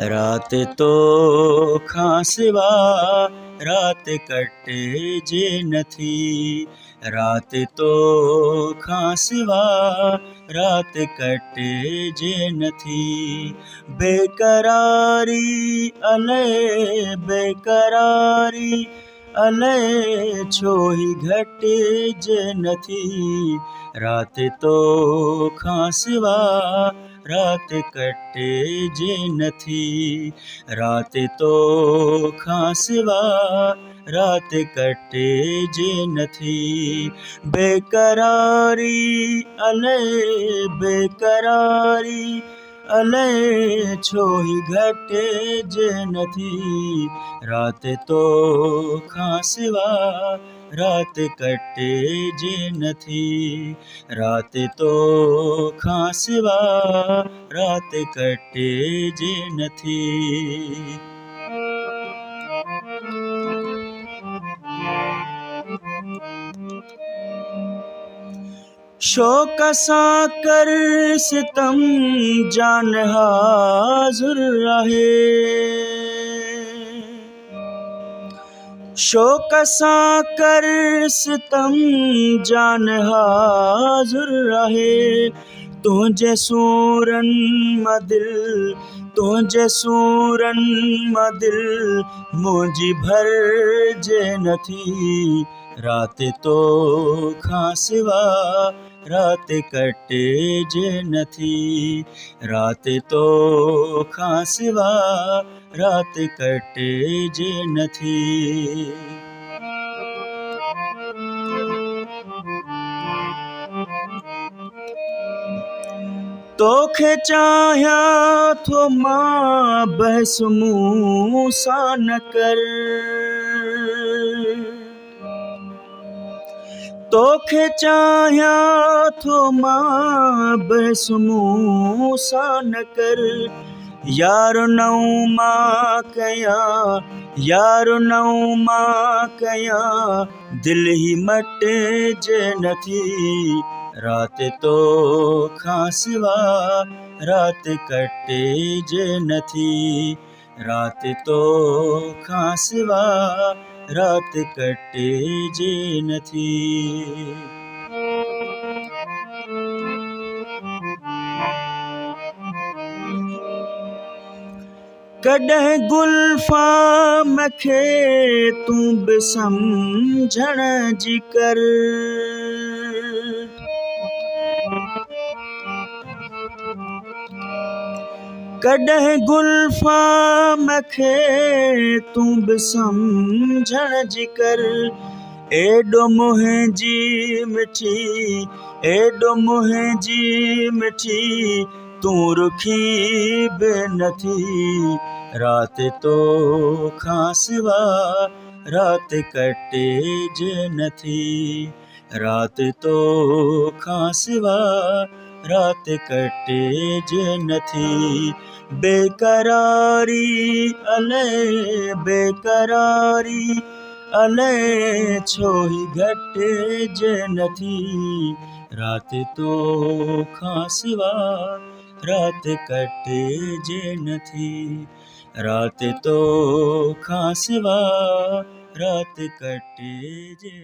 रात तो खां सिवा रात कटे जे नथी। रात तो खां सिवा रात कटे जे नथी। बेकरारी अलाए बेकरारी अलाए छो ही घटे जे नथी। रात तो खां सिवा रात कटे जे नथी। रात तो खां सिवा रात कटे जे नथी। बेकरारी अलाए बेकरारी अलाए छो ही घटे जे नथी। रात तो खां सिवा रात कटे जे नथी। रात तो खां सिवा रात कटे जे नथी। शौक़ सां कर सितम जान हाज़ुर आहे। शौक़ सां कर सितम जान हाज़ुर आहे। तुंहिंजे सूरनि मां दिलि तुंहिंजे सूरनि मां दिलि मुंहिंजी भरिजे नथी। रात तो खां सिवा रात कटे जे नथी। रात तो खां सिवा रात कटे जे नथी। तोखे चाहियां थो मां बहस मूं सां न कर। तोखे चाहियां थो मां बहस मूं सां न कर। यारो नऊं मां कयां यारो नऊं मां कयां दिलि ही मटे जे नथी। रात तो खां सिवा रात कटे जे नथी। रात तो खां सिवा रात कटे जे नथी। कॾहिं गुलफ़ाम खे तूं बि सम्झण जी कर। कॾहिं गुलफ़ाम खे तूं बि सम्झण जी कर। एॾो मुंहिंजी मिठी एॾो मुंहिंजी मिठी तूं रुखी बि नथी। रात तो खां सिवा रात कटे जे नथी। रात तो खां सिवा रात कटे जे नथी। बेकरारी अलाए बेकरारी अलाए छो ही घटे जे नथी। रात तो खां सिवा रात कटे जे नथी। रात तो खां सिवा रात कटे जे